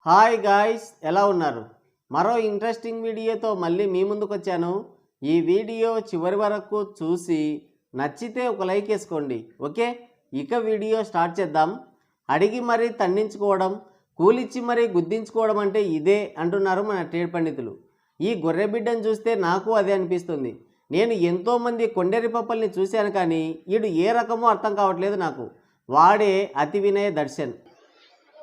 Hi guys, ఎలా ఉన్నారు? మరో ఇంట్రెస్టింగ్ వీడియోతో మళ్ళీ మీ ముందుకు వచ్చాను. ఈ వీడియో చివరి వరకు చూసి నచ్చితే ఒక లైక్ వేసుకోండి. ఓకే, ఇక వీడియో స్టార్ట్ చేద్దాం. అడిగి మరీ తన్నించుకోవడం, కూలిచ్చి మరీ గుద్దించుకోవడం అంటే ఇదే అంటున్నారు మన ట్రేడ్ పండితులు. ఈ గొర్రెబిడ్డను చూస్తే నాకు అదే అనిపిస్తుంది. నేను ఎంతోమంది కొండేరి పప్పల్ని చూశాను, కానీ వీడు ఏ రకమో అర్థం కావట్లేదు నాకు. వాడే అతి వినయ దర్శన్.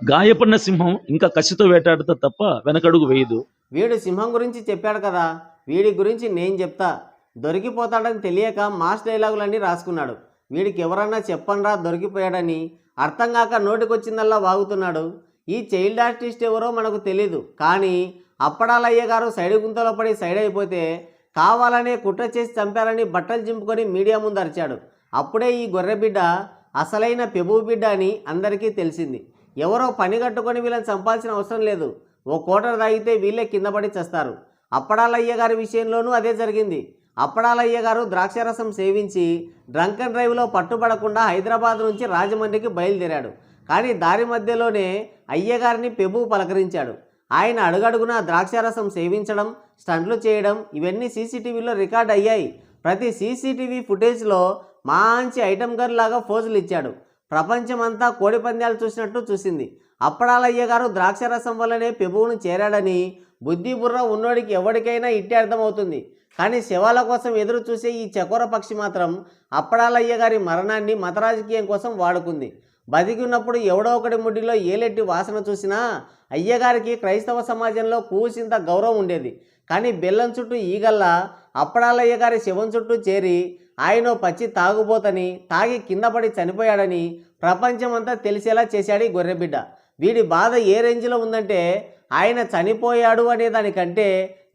గాయపడిన సింహం ఇంకా కసితో వేటాడితే తప్ప వెనకడుగు వేయదు. వీడు సింహం గురించి చెప్పాడు కదా, వీడి గురించి నేను చెప్తా. దొరికిపోతాడని తెలియక మాస్ డైలాగులన్నీ రాసుకున్నాడు. వీడికి ఎవరన్నా చెప్పనరా దొరికిపోయాడని, అర్థం కాక నోటికొచ్చిందల్లా వాగుతున్నాడు. ఈ చైల్డ్ ఆర్టిస్ట్ ఎవరో మనకు తెలీదు, కానీ అప్పడాలయ్య గారు సైడ్ గుంతలో పడి సైడ్ అయిపోతే కావాలనే కుట్ర చేసి చంపారని బట్టలు చింపుకొని మీడియా ముందు అరిచాడు. అప్పుడే ఈ గొర్రెబిడ్డ అసలైన పెబు బిడ్డ అని అందరికీ తెలిసింది. ఎవరో పని కట్టుకొని వీళ్ళని చంపాల్సిన అవసరం లేదు. ఓ కోటర్ తాగితే వీళ్ళే కింద పడి చేస్తారు. అప్పడాలయ్య గారి విషయంలోనూ అదే జరిగింది. అప్పడాలయ్య గారు ద్రాక్షరసం సేవించి డ్రంక్ అండ్ డ్రైవ్లో పట్టుబడకుండా హైదరాబాద్ నుంచి రాజమండ్రికి బయలుదేరాడు. కానీ దారి మధ్యలోనే అయ్యగారిని పెబు పలకరించాడు. ఆయన అడుగడుగునా ద్రాక్షరసం సేవించడం, స్టంట్లు చేయడం ఇవన్నీ సీసీటీవీలో రికార్డ్ అయ్యాయి. ప్రతి సీసీటీవీ ఫుటేజ్లో మంచి ఐటమ్ గన్ లాగా ఫోజులు ఇచ్చాడు. ప్రపంచమంతా కోడి పందాలు చూసినట్టు చూసింది. అప్పడాలయ్య గారు ద్రాక్షరసం వల్లనే పెబువును చేరాడని బుద్ధి బుర్ర ఉన్నోడికి ఎవరికైనా ఇట్టే అర్థమవుతుంది. కానీ శవాల కోసం ఎదురు చూసే ఈ చకోర పక్షి మాత్రం అప్పడాలయ్య గారి మరణాన్ని మత రాజకీయం కోసం వాడుకుంది. బతికి ఉన్నప్పుడు ఎవడో ఒకటి ముడ్డిలో ఏలెట్టి వాసన చూసినా అయ్యగారికి క్రైస్తవ సమాజంలో కూసింత గౌరవం ఉండేది. కానీ బెల్లం చుట్టూ ఈగల్లా అప్పడాలయ్య గారి శవం చుట్టూ చేరి ఆయన పచ్చి తాగుబోతని తాగి కింద పడి చనిపోయాడని ప్రపంచమంతా తెలిసేలా చేశాడు ఈ గొర్రెబిడ్డ. వీడి బాధ ఏ రేంజ్లో ఉందంటే ఆయన చనిపోయాడు అనే దానికంటే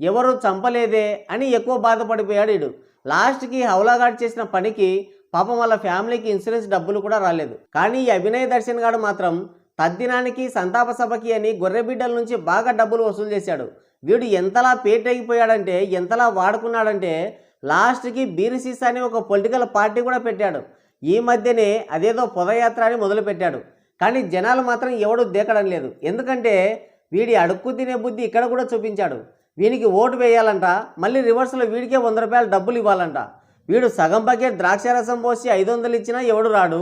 ఎవరు చంపలేదే అని ఎక్కువ బాధపడిపోయాడు వీడు. లాస్ట్కి హౌలాగాడ్ చేసిన పనికి పాపం వాళ్ళ ఫ్యామిలీకి ఇన్సూరెన్స్ డబ్బులు కూడా రాలేదు. కానీ ఈ అభినయ దర్శన్ గారు మాత్రం తద్దినానికి సంతాప సభకి అని గొర్రెబిడ్డల నుంచి బాగా డబ్బులు వసూలు చేశాడు. వీడు ఎంతలా పేటైపోయాడంటే, ఎంతలా వాడుకున్నాడంటే లాస్ట్కి బీరిసిస్ అని ఒక పొలిటికల్ పార్టీ కూడా పెట్టాడు. ఈ మధ్యనే అదేదో పదయాత్ర అని మొదలుపెట్టాడు. కానీ జనాలు మాత్రం ఎవడు దేకడం లేదు. ఎందుకంటే వీడి అడుక్కు తినే బుద్ధి ఇక్కడ కూడా చూపించాడు. వీనికి ఓటు వేయాలంట, మళ్ళీ రివర్స్లో వీడికే 100 రూపాయలు డబ్బులు ఇవ్వాలంట. వీడు సగం బకెట్ ద్రాక్షారసం పోసి 500 ఇచ్చినా ఎవడు రాడు.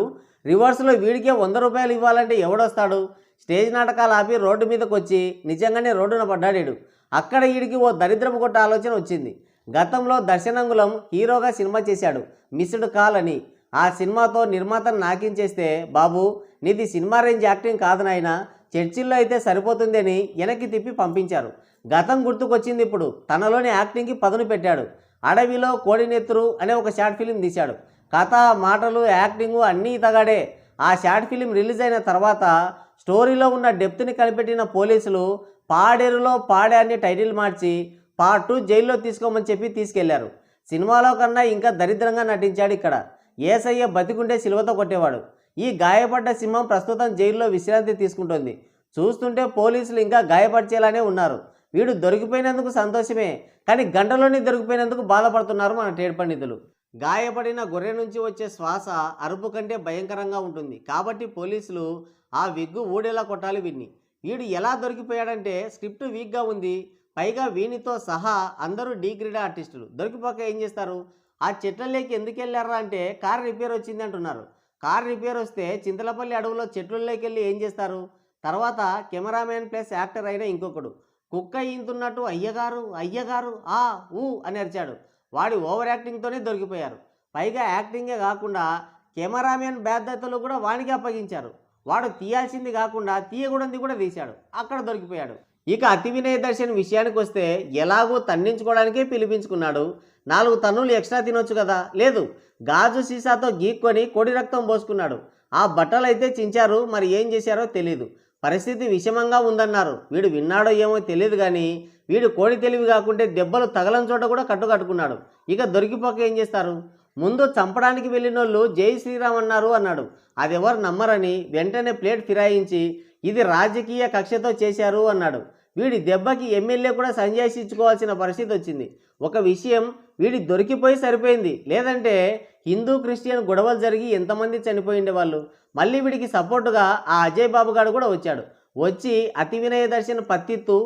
రివర్స్లో వీడికే 100 రూపాయలు ఇవ్వాలంటే ఎవడొస్తాడు? స్టేజ్ నాటకాలు ఆపి రోడ్డు మీదకి వచ్చి నిజంగానే రోడ్డున పడ్డాడు. అక్కడ వీడికి ఓ దరిద్రపు కొట్ట ఆలోచన వచ్చింది. గతంలో దర్శనంగులం హీరోగా సినిమా చేశాడు, మిస్డ్ కాల్ అని. ఆ సినిమాతో నిర్మాతను నాకించేస్తే, బాబు నీది సినిమా రేంజ్ యాక్టింగ్ కాదు నాయన, చర్చిల్లో అయితే సరిపోతుంది అని వెనక్కి తిప్పి పంపించారు. గతం గుర్తుకొచ్చింది. ఇప్పుడు తనలోని యాక్టింగ్కి పదును పెట్టాడు. అడవిలో కోడినెత్తురు అనే ఒక షార్ట్ ఫిలిం తీశాడు. కథ, మాటలు, యాక్టింగు అన్నీ తగాడే. ఆ షార్ట్ ఫిలిం రిలీజ్ అయిన తర్వాత స్టోరీలో ఉన్న డెప్త్ని కనిపెట్టిన పోలీసులు పాడేరులో పాడే అని టైటిల్ మార్చి పార్ట్ 2 జైల్లో తీసుకోమని చెప్పి తీసుకెళ్లారు. సినిమాలో కన్నా ఇంకా దరిద్రంగా నటించాడు ఇక్కడ. ఏసయ్య బతికుంటే సిలువతో కొట్టేవాడు. ఈ గాయపడ్డ సింహం ప్రస్తుతం జైల్లో విశ్రాంతి తీసుకుంటోంది. చూస్తుంటే పోలీసులు ఇంకా గాయపరిచేలానే ఉన్నారు. వీడు దొరికిపోయినందుకు సంతోషమే, కానీ గంటలోనే దొరికిపోయినందుకు బాధపడుతున్నారు మన ట్రేడ్ పండితులు. గాయపడిన గొర్రె నుంచి వచ్చే శ్వాస అరుపు కంటే భయంకరంగా ఉంటుంది. కాబట్టి పోలీసులు ఆ విగ్గు ఊడేలా కొట్టాలి వీడిని. వీడు ఎలా దొరికిపోయాడంటే స్క్రిప్ట్ వీక్గా ఉంది, పైగా వీనితో సహా అందరూ డీగ్రేడ్ ఆర్టిస్టులు. దొరికిపోక ఏం చేస్తారు? ఆ చెట్లలోకి ఎందుకు వెళ్ళారా అంటే కార్ రిపేర్ వచ్చింది అంటున్నారు. కార్ రిపేర్ వస్తే చింతలపల్లి అడవులో చెట్లలోకి వెళ్ళి ఏం చేస్తారు? తర్వాత కెమెరామ్యాన్ ప్లస్ యాక్టర్ అయిన ఇంకొకడు కుక్క ఈంతున్నట్టు అయ్యగారు అయ్యగారు ఆ ఊ అని అరిచాడు. వాడి ఓవర్ యాక్టింగ్తోనే దొరికిపోయారు. పైగా యాక్టింగే కాకుండా కెమెరామ్యాన్ బాధ్యతలు కూడా వానికి అప్పగించారు. వాడు తీయాల్సింది కాకుండా తీయకూడదు కూడా తీశాడు. అక్కడ దొరికిపోయాడు. ఇక అతి వినయ దర్శన్ విషయానికి వస్తే ఎలాగో తన్నించుకోవడానికే పిలిపించుకున్నాడు. 4 తన్నులు ఎక్స్ట్రా తినొచ్చు కదా, లేదు, గాజు సీసాతో గీక్కొని కోడి రక్తం పోసుకున్నాడు. ఆ బట్టలు అయితే చించారు, మరి ఏం చేశారో తెలీదు. పరిస్థితి విషమంగా ఉందన్నారు. వీడు విన్నాడో ఏమో తెలియదు, కానీ వీడు కోడి తెలివి కాకుంటే దెబ్బలు తగలని చోట కూడా కట్టుకట్టుకున్నాడు. ఇక దొరికిపోక ఏం చేస్తారు? ముందు చంపడానికి వెళ్ళినోళ్ళు జై శ్రీరామ్ అన్నారు అన్నాడు. అది ఎవరు నమ్మరని వెంటనే ప్లేట్ ఫిరాయించి ఇది రాజకీయ కక్షతో చేశారు అన్నాడు. వీడి దెబ్బకి ఎమ్మెల్యే కూడా సంజాయిషి ఇచ్చుకోవాల్సిన పరిస్థితి వచ్చింది. ఒక విషయం, వీడి దొరికిపోయి సరిపోయింది, లేదంటే హిందూ క్రిస్టియన్ గొడవలు జరిగి ఎంతమంది చనిపోయిండే వాళ్ళు. మళ్ళీ వీడికి సపోర్టుగా ఆ అజయ్ బాబు గారు కూడా వచ్చాడు. వచ్చి అతి వినయ దర్శన్ పత్తిత్తు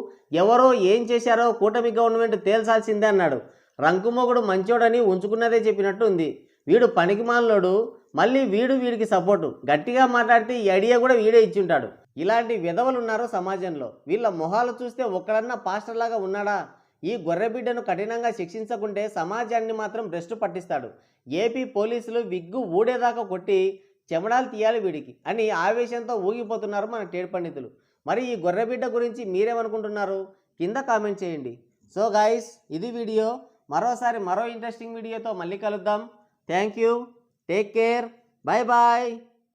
ఎవరో ఏం చేశారో కూటమి గవర్నమెంట్ తేల్చాల్సిందే అన్నాడు. రంకుమొగుడు మంచోడని ఉంచుకున్నదే చెప్పినట్టు ఉంది. వీడు పనికిమాలోడు, మళ్ళీ వీడికి సపోర్టు. గట్టిగా మాట్లాడితే ఈ ఐడియా కూడా వీడే ఇచ్చింటాడు. ఇలాంటి విధవలు ఉన్నారు సమాజంలో. వీళ్ళ మొహాలు చూస్తే ఒక్కడన్నా పాస్టర్ లాగా ఉన్నాడా? ఈ గొర్రెబిడ్డను కఠినంగా శిక్షించకుంటే సమాజాన్ని మాత్రం భ్రష్టు పట్టిస్తాడు. ఏపీ పోలీసులు విగ్గు ఊడేదాకా కొట్టి చెమడాలు తీయాలి వీడికి అని ఆవేశంతో ఊగిపోతున్నారు మన టేడు పండితులు. మరి ఈ గొర్రెబిడ్డ గురించి మీరేమనుకుంటున్నారు? కింద కామెంట్ చేయండి. సో గాయ్స్, ఇది వీడియో. మరోసారి మరో ఇంట్రెస్టింగ్ వీడియోతో మళ్ళీ కలుద్దాం. Thank you, take care, bye bye.